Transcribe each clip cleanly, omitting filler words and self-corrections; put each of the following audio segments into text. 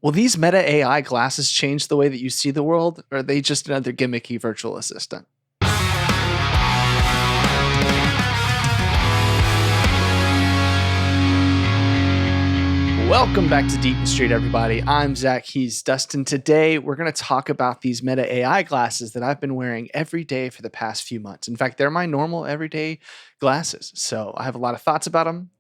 Will these Meta AI glasses change the way that you see the world, or are they just another gimmicky virtual assistant? Welcome back to Deep Street, everybody. I'm Zach. He's Dustin. Today, we're going to talk about these Meta AI glasses that I've been wearing every day for the past few months. In fact, they're my normal everyday glasses. So I have a lot of thoughts about them.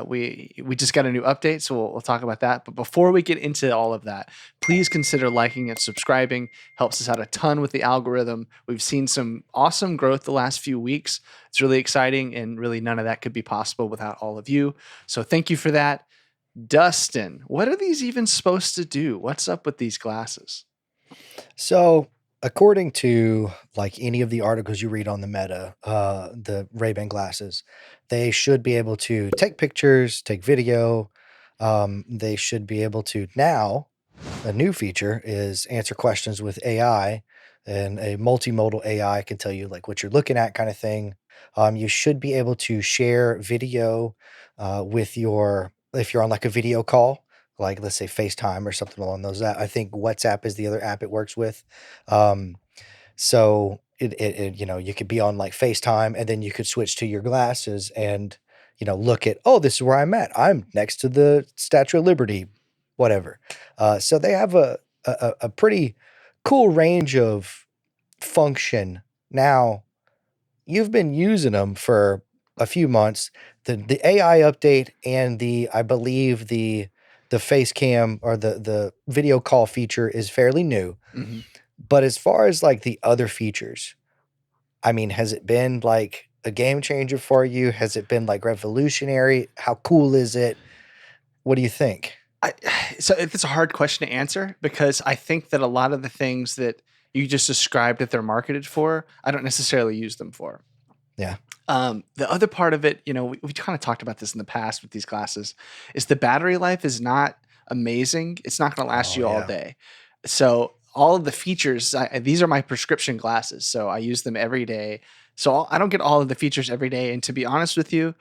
We just got a new update, so we'll talk about that. But before we get into all of that, please consider liking and subscribing. Helps us out a ton with the algorithm. We've seen some awesome growth the last few weeks. It's really exciting, and really none of that could be possible without all of you. So thank you for that. Dustin, what are these even supposed to do? What's up with these glasses? So, according to like any of the articles you read on the Meta, the RayBan glasses, they should be able to take pictures, take video. They should be able to now. A new feature is answer questions with AI, and a multimodal AI can tell you like what you're looking at, kind of thing. You should be able to share video with your if you're on like a video call, like let's say FaceTime or something along those. I think WhatsApp is the other app it works with. Um, so you could be on like FaceTime, and then you could switch to your glasses and look at, oh, this is where I'm at. I'm next to the Statue of Liberty, whatever. So they have a pretty cool range of function. Now, you've been using them for a few months. The AI update and I believe the face cam or the video call feature is fairly new. Mm-hmm. But as far as like the other features, I mean, has it been like a game changer for you? Has it been like revolutionary? How cool is it? What do you think? So it's a hard question to answer, because I think that a lot of the things that you just described that they're marketed for, I don't necessarily use them for. Yeah. The other part of it, we kind of talked about this in the past with these glasses, is the battery life is not amazing. It's not going to last Oh, you all yeah. day. So all of the features, these are my prescription glasses, so I use them every day. So I don't get all of the features every day. And to be honest with you,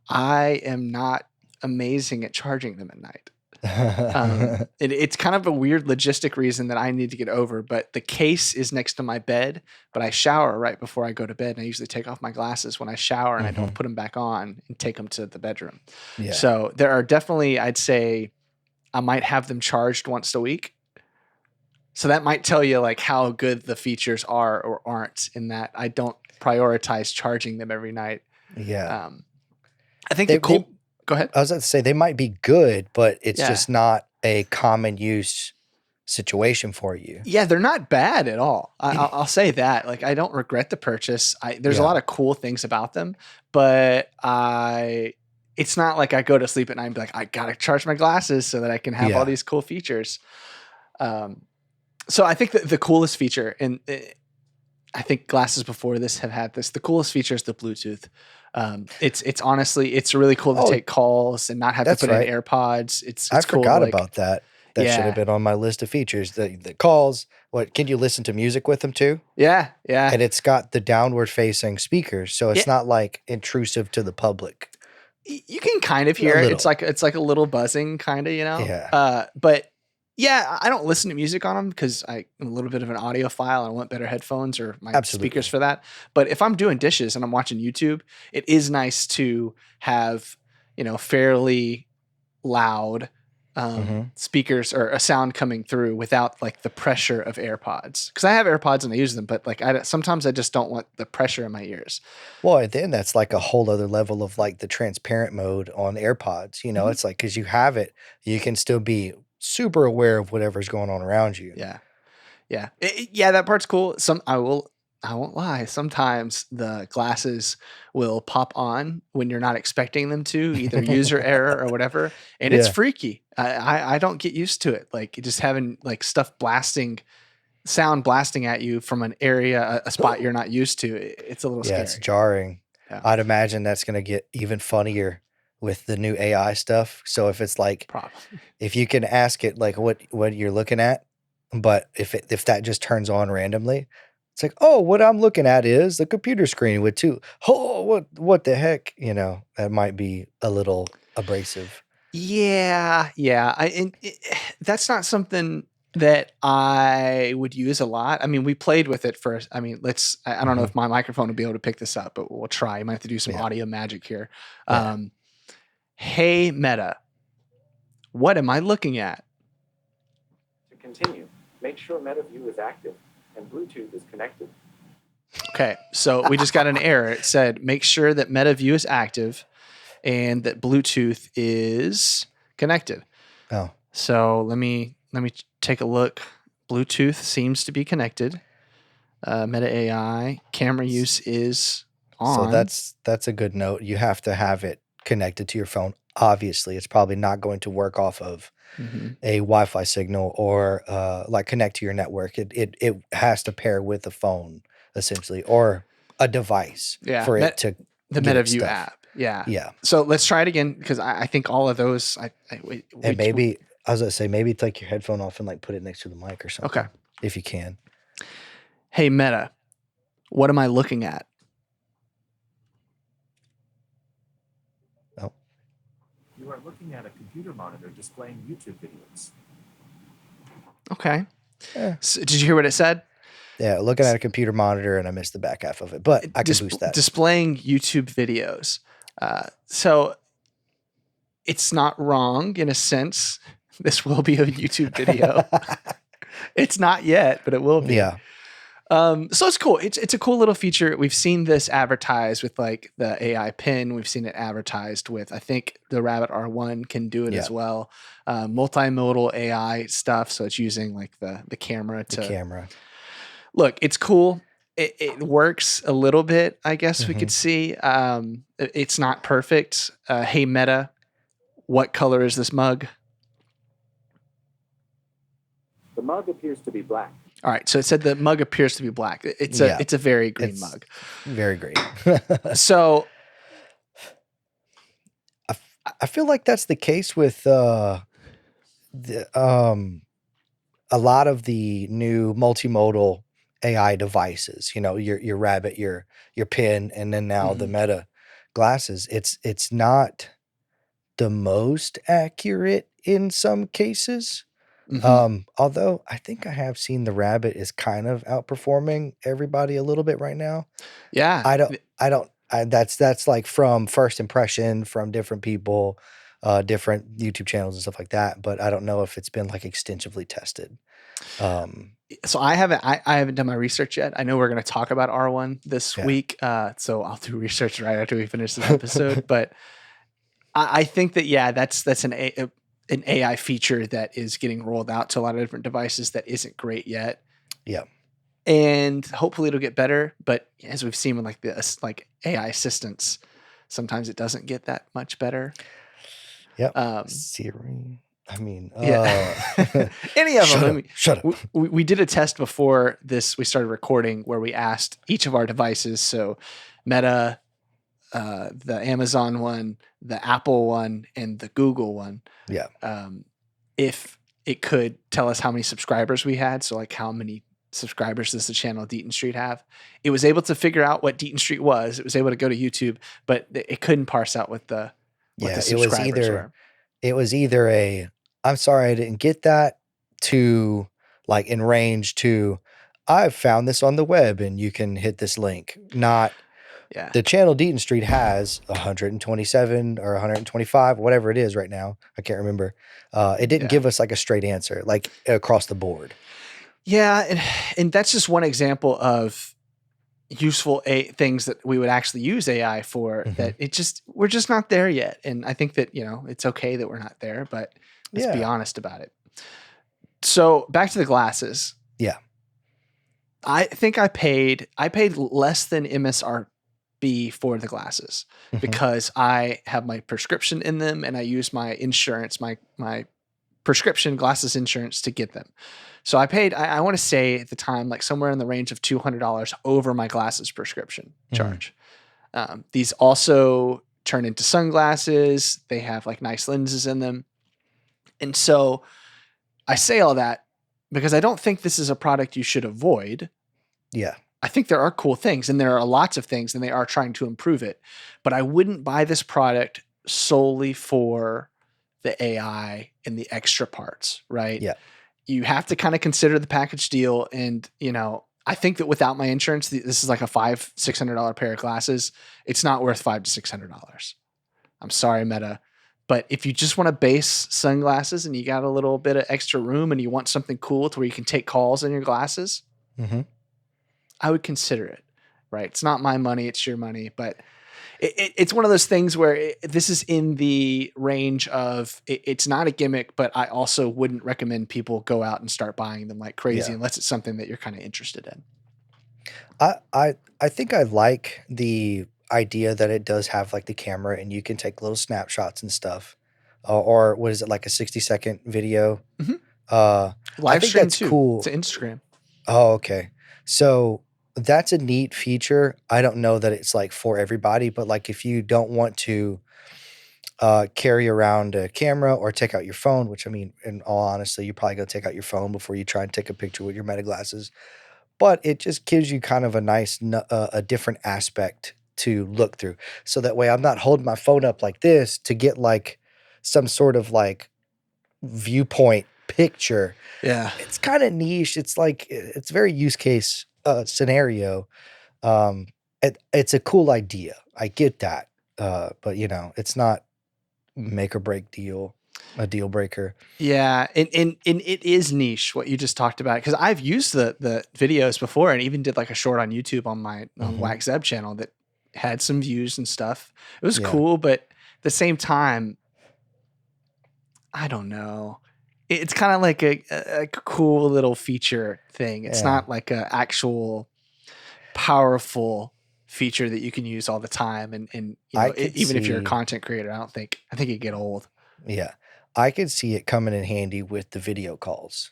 I am not amazing at charging them at night. It's kind of a weird logistic reason that I need to get over, but the case is next to my bed, but I shower right before I go to bed, and I usually take off my glasses when I shower, and I don't Mhm. put them back on and take them to the bedroom. Yeah. So there are definitely, I'd say I might have them charged once a week. So that might tell you like how good the features are or aren't, in that I don't prioritize charging them every night. Yeah. I think They, the they cool, go ahead. I was about to say they might be good, but it's Yeah. just not a common use situation for you. Yeah, they're not bad at all. I'll say that. Like, I don't regret the purchase. There's a Yeah. lot of cool things about them, but it's not like I go to sleep at night and be like, I gotta charge my glasses so that I can have all Yeah. these cool features. So I think that the coolest feature, and I think glasses before this have had this, the coolest feature is the Bluetooth. It's honestly, it's really cool to Oh, take calls and not have to that's put right. in AirPods. It's I cool to forgot like, about that. That should have yeah, been on my list of features. The calls. What can you listen to music with them too? yeah. And it's got the downward facing speakers, so Yeah, it's not like intrusive to the public. you can kind of A hear it. little. It's like a little buzzing, kind of, Yeah. But yeah, I don't listen to music on them because I'm a little bit of an audiophile. I want better headphones or my speakers Absolutely. for that. But if I'm doing dishes and I'm watching YouTube, it is nice to have fairly loud Mhm. speakers or a sound coming through without like the pressure of AirPods. Because I have AirPods and I use them, but like sometimes I just don't want the pressure in my ears. Well, and then that's like a whole other level of like the transparent mode on AirPods. Mhm. It's like because you have it, you can still be super aware of whatever's going on around you. Yeah. Yeah. Yeah, that part's cool. I won't lie. Sometimes the glasses will pop on when you're not expecting them to, either user error or whatever, and it's Yeah. freaky. I don't get used to it. Like just having like sound blasting at you from an area, a spot you're not used to. It's a little Yeah, it's scary. jarring. Yeah, I'd imagine that's going to get even funnier with the new AI stuff. So if it's like probably. if you can ask it like what you're looking at, but if that just turns on randomly, it's like, oh, what I'm looking at is the computer screen with two. Oh, what the heck? That might be a little abrasive. Yeah. That's not something that I would use a lot. I mean, we played with it first. I mean, I don't know Hmm. if my microphone will be able to pick this up, but we'll try. You might have to do some Yeah, audio magic here. yeah. Um, hey, Meta, what am I looking at? To continue, make sure MetaView is active and Bluetooth is connected. Okay, so we just got an error. It said, make sure that MetaView is active and that Bluetooth is connected. Oh, So let me take a look. Bluetooth seems to be connected. Meta AI camera use is so on. that's a good note. You have to have it connected to your phone. Obviously, it's probably not going to work off of a Wi-Fi signal or like connect to your network. It has to pair with a phone essentially or a device Yeah, for it to the give it MetaView stuff. app. Yeah. Yeah, So let's try it again because I think all of those. and maybe I was gonna say maybe take your headphone off and like put it next to the mic or Okay. something if you can. Hey Meta, what am I looking at? Oh, You are looking at a computer monitor displaying YouTube videos. Okay. yeah. So, did you hear what it said? Yeah, looking at a computer monitor, and I missed the back half of it, but I can boost that. Displaying YouTube videos. So it's not wrong in a sense. This will be a YouTube video. It's not yet, but it will be. Yeah, So it's cool. It's a cool little feature. We've seen this advertised with like the AI pin. We've seen it advertised with, I think the Rabbit R1 can do it Yeah. as well. Multimodal AI stuff. So it's using like the camera the to camera. look. It's cool. It works a little bit, I guess we Mhm. could see. It's not perfect. Hey Meta, what color is this mug? The mug appears to be black. All right, so it said the mug appears to be black. It's a very green It's mug. very great. So I feel like that's the case with a lot of the new multimodal AI devices. You know, your Rabbit, your Pin, and then now the Meta glasses. It's not the most accurate in some cases. Although I think I have seen the Rabbit is kind of outperforming everybody a little bit right now. yeah, That's like from first impression from different people, different YouTube channels and stuff like that. But I don't know if it's been like extensively tested. so I haven't done my research yet. I know we're going to talk about R1 this Yeah. week, so I'll do research right after we finish this episode. But I think that that's an AI feature that is getting rolled out to a lot of different devices that isn't great yet. Yeah. And hopefully it'll get better. But as we've seen with like this like AI assistants, sometimes it doesn't get that much better. Yep. Siri. I mean, Yeah. Any of them. I mean, shut up. we did a test before this. We started recording where we asked each of our devices. So Meta, the Amazon one, the Apple one, and the Google one. Yeah. If it could tell us how many subscribers we had. So like how many subscribers does the channel Deaton Street have? It was able to figure out what Deaton Street was. It was able to go to YouTube, but it couldn't parse out what the subscribers were. It was either a I'm sorry I didn't get that to like in range to I've found this on the web and you can hit this link. Not Yeah. the channel Deaton Street has 127 or 125, whatever it is right now. I can't remember. It didn't give us like a straight answer, like across the board. Yeah, and that's just one example of useful things that we would actually use AI for. That we're just not there yet, and I think that it's okay that we're not there, but let's be honest about it. So back to the glasses. Yeah, I think I paid less than MSRP for the glasses because I have my prescription in them and I use my insurance, my prescription glasses insurance to get them. So I paid, I want to say at the time, like somewhere in the range of $200 over my glasses prescription charge. These also turn into sunglasses. They have like nice lenses in them. And so I say all that because I don't think this is a product you should avoid. Yeah. I think there are cool things and there are lots of things and they are trying to improve it, but I wouldn't buy this product solely for the AI and the extra parts, right? Yeah. You have to kind of consider the package deal. And, I think that without my insurance, this is like a $500-$600 pair of glasses. It's not worth $500 to $600. I'm sorry, Meta. But if you just want to base sunglasses and you got a little bit of extra room and you want something cool to where you can take calls in your glasses, I would consider it, right? It's not my money, it's your money. But it's one of those things where this is in the range of it's not a gimmick, but I also wouldn't recommend people go out and start buying them like crazy unless it's something that you're kind of interested in. I think I like the idea that it does have like the camera and you can take little snapshots and stuff. Or what is it, like a 60-second video? I Live think stream that's too. cool. To Instagram. Oh, okay. So that's a neat feature. I don't know that it's like for everybody, but like if you don't want to carry around a camera or take out your phone, which I mean, in all honesty, you probably go take out your phone before you try and take a picture with your Meta glasses. But it just gives you kind of a nice, a different aspect to look through. So that way I'm not holding my phone up like this to get like some sort of like viewpoint picture. Yeah. It's kind of niche. It's like, it's very use case scenario. It's a cool idea. I get that. But it's not make or break a deal breaker. Yeah, and it is niche what you just talked about, because I've used the videos before and even did like a short on YouTube on my Wax Zeb channel that had some views and stuff. It was cool, but at the same time, I don't know. It's kind of like a cool little feature thing. It's not like a actual powerful feature that you can use all the time. And even if you're a content creator, I think it'd get old. Yeah. I could see it coming in handy with the video calls.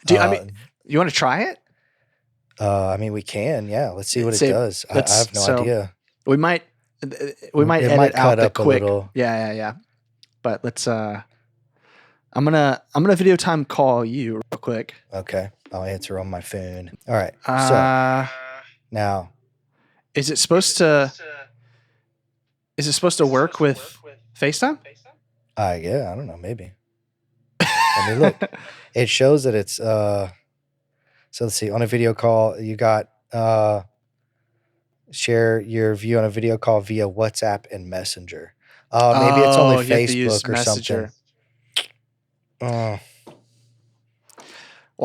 I mean, you want to try it? I mean, we can. Yeah. Let's see what it does. I have no idea. We might edit out the quick. Yeah. But let's. I'm gonna video time call you real quick. Okay, I'll answer on my phone. All right. So now, is it supposed to work with FaceTime? Yeah, I don't know. Maybe. I mean, look, it shows that it's so let's see. On a video call, you got share your view on a video call via WhatsApp and Messenger. Maybe it's only Facebook or something. Well,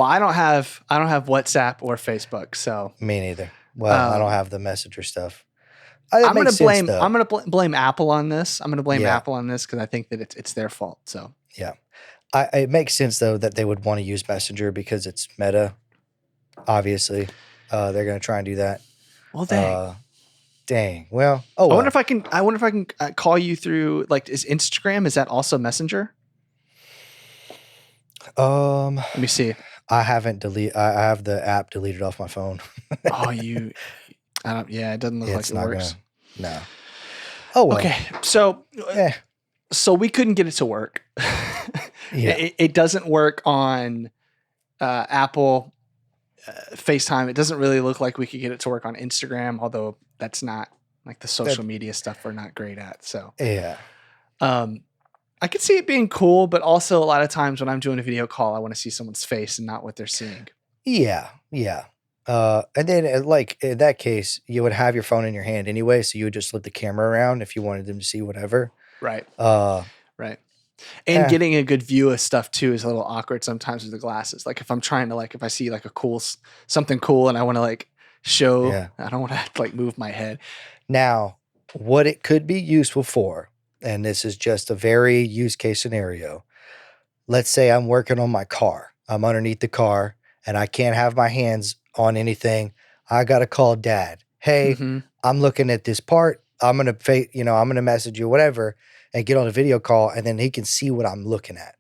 I don't have WhatsApp or Facebook, so me neither. Well, I don't have the Messenger stuff. I'm gonna blame Apple on this. I'm gonna blame Apple on this because I think that it's their fault. So yeah, it makes sense though that they would want to use Messenger because it's Meta. Obviously, they're gonna try and do that. Well, dang. Dang. Well, I wonder if I can call you through like is that also Messenger? Let me see. I haven't deleted. I have the app deleted off my phone. I don't. Yeah, it doesn't look like it works. No. Oh well. Okay. So we couldn't get it to work. It doesn't work on Apple FaceTime. It doesn't really look like we could get it to work on Instagram, although that's not like the social media stuff we're not great at. So yeah. I could see it being cool, but also a lot of times when I'm doing a video call, I want to see someone's face and not what they're seeing. Yeah. And then like in that case, you would have your phone in your hand anyway, so you would just flip the camera around if you wanted them to see whatever. Right. Right. And getting a good view of stuff too is a little awkward sometimes with the glasses. Like if I'm trying to if I see like something cool and I want to show, I don't want to move my head. Now, what it could be useful for, and this is just a very use case scenario. Let's say I'm working on my car. I'm underneath the car and I can't have my hands on anything. I got to call Dad. Hey, I'm looking at this part. I'm going to message you, whatever, and get on a video call and then he can see what I'm looking at.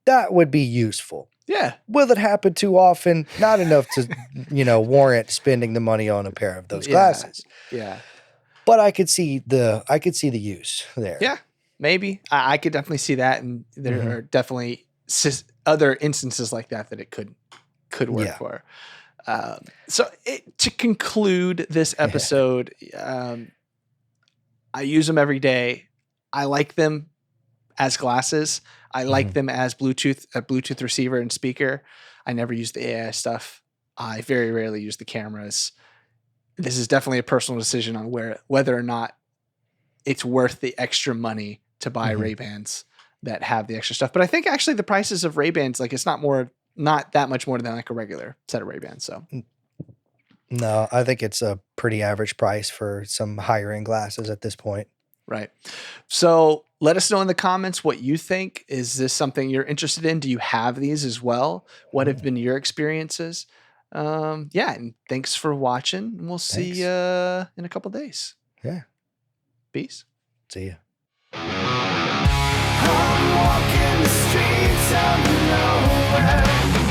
That would be useful. Yeah. Will it happen too often? Not enough to, warrant spending the money on a pair of those glasses. Yeah. But I could see the use there. Yeah, maybe. I could definitely see that, and there are definitely other instances like that it could work for. So to conclude this episode, I use them every day. I like them as glasses. I like them as a Bluetooth receiver and speaker. I never use the AI stuff. I very rarely use the cameras. This is definitely a personal decision on whether or not it's worth the extra money to buy Ray-Bans that have the extra stuff. But I think actually the prices of Ray-Bans, like it's not that much more than like a regular set of Ray-Bans. So No, I think it's a pretty average price for some higher end glasses at this point. right. So let us know in the comments what you think. Is this something you're interested in? Do you have these as well? What have been your experiences? Yeah, and thanks for watching. And we'll see you in a couple days. Yeah. Peace. See ya. I'm walking the streets of nowhere.